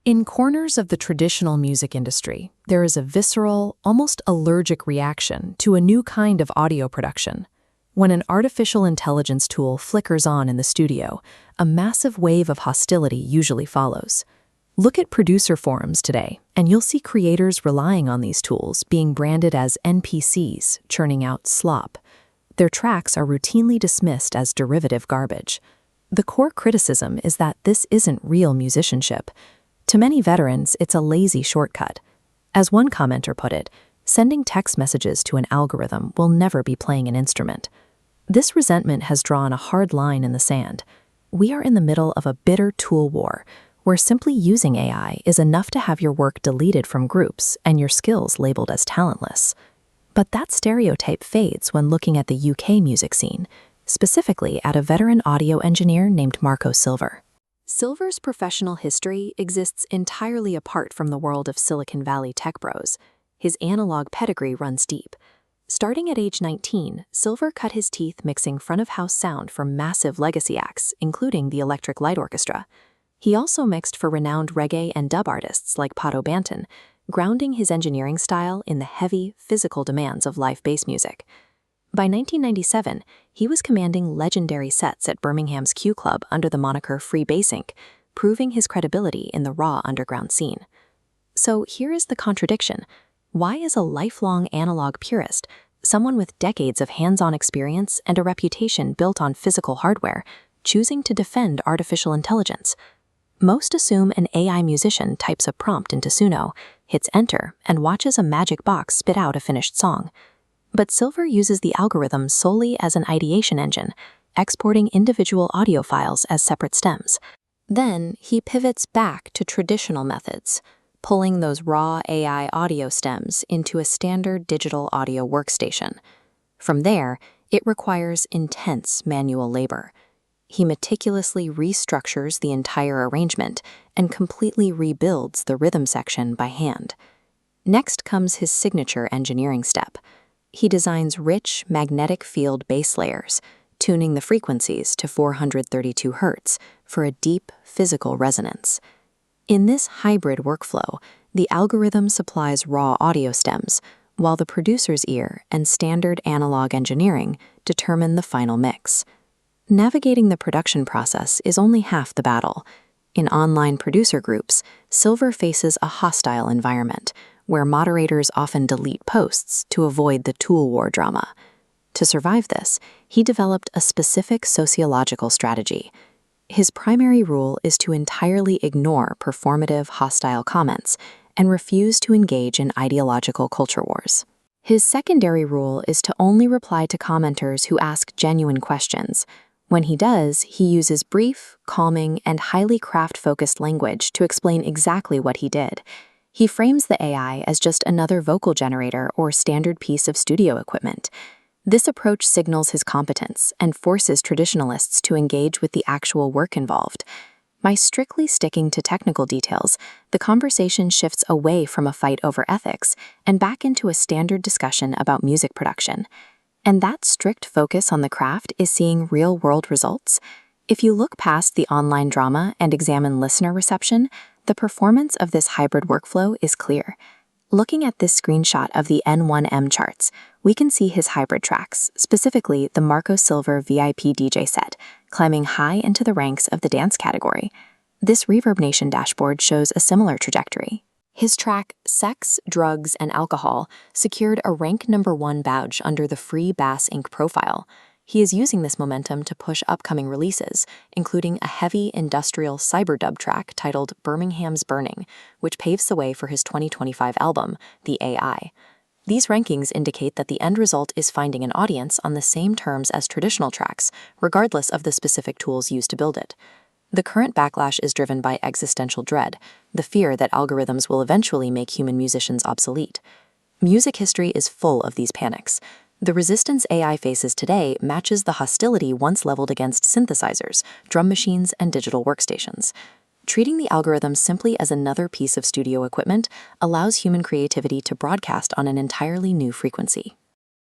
In corners of the traditional music industry, there is a visceral, almost allergic reaction to a new kind of audio production. When an artificial intelligence tool flickers on in the studio, a massive wave of hostility usually follows. Look at producer forums today, and you'll see creators relying on these tools being branded as NPCs, churning out slop. Their tracks are routinely dismissed as derivative garbage. The core criticism is that this isn't real musicianship. To many veterans, it's a lazy shortcut. As one commenter put it, sending text messages to an algorithm will never be playing an instrument. This resentment has drawn a hard line in the sand. We are in the middle of a bitter tool war, where simply using AI is enough to have your work deleted from groups and your skills labeled as talentless. But that stereotype fades when looking at the UK music scene, specifically at a veteran audio engineer named Marco Silver. Silver's professional history exists entirely apart from the world of Silicon Valley tech bros. His analog pedigree runs deep. Starting at age 19, Silver cut his teeth mixing front-of-house sound for massive legacy acts, including the Electric Light Orchestra. He also mixed for renowned reggae and dub artists like Pato Banton, grounding his engineering style in the heavy, physical demands of live bass music. By 1997, he was commanding legendary sets at Birmingham's Q Club under the moniker Free Bass Inc., proving his credibility in the raw underground scene. So here is the contradiction. Why is a lifelong analog purist, someone with decades of hands-on experience and a reputation built on physical hardware, choosing to defend artificial intelligence? Most assume an AI musician types a prompt into Suno, hits enter, and watches a magic box spit out a finished song. But Silver uses the algorithm solely as an ideation engine, exporting individual audio files as separate stems. Then he pivots back to traditional methods, pulling those raw AI audio stems into a standard digital audio workstation. From there, it requires intense manual labor. He meticulously restructures the entire arrangement and completely rebuilds the rhythm section by hand. Next comes his signature engineering step. He designs rich magnetic field bass layers, tuning the frequencies to 432 Hz for a deep physical resonance. In this hybrid workflow, the algorithm supplies raw audio stems, while the producer's ear and standard analog engineering determine the final mix. Navigating the production process is only half the battle. In online producer groups, Silver faces a hostile environment, where moderators often delete posts to avoid the tool war drama. To survive this, he developed a specific sociological strategy. His primary rule is to entirely ignore performative, hostile comments and refuse to engage in ideological culture wars. His secondary rule is to only reply to commenters who ask genuine questions. When he does, he uses brief, calming, and highly craft-focused language to explain exactly what he did. He frames the AI as just another vocal generator or standard piece of studio equipment. This approach signals his competence and forces traditionalists to engage with the actual work involved. By strictly sticking to technical details, the conversation shifts away from a fight over ethics and back into a standard discussion about music production. And that strict focus on the craft is seeing real-world results. If you look past the online drama and examine listener reception, the performance of this hybrid workflow is clear. Looking at this screenshot of the N1M charts, we can see his hybrid tracks, specifically the Marco Silver VIP DJ set, climbing high into the ranks of the dance category. This Reverb Nation dashboard shows a similar trajectory. His track, Sex, Drugs, and Alcohol, secured a rank #1 badge under the Free Bass Inc. profile. He is using this momentum to push upcoming releases, including a heavy industrial cyberdub track titled Birmingham's Burning, which paves the way for his 2025 album, The AI. These rankings indicate that the end result is finding an audience on the same terms as traditional tracks, regardless of the specific tools used to build it. The current backlash is driven by existential dread, the fear that algorithms will eventually make human musicians obsolete. Music history is full of these panics. The resistance AI faces today matches the hostility once leveled against synthesizers, drum machines, and digital workstations. Treating the algorithm simply as another piece of studio equipment allows human creativity to broadcast on an entirely new frequency.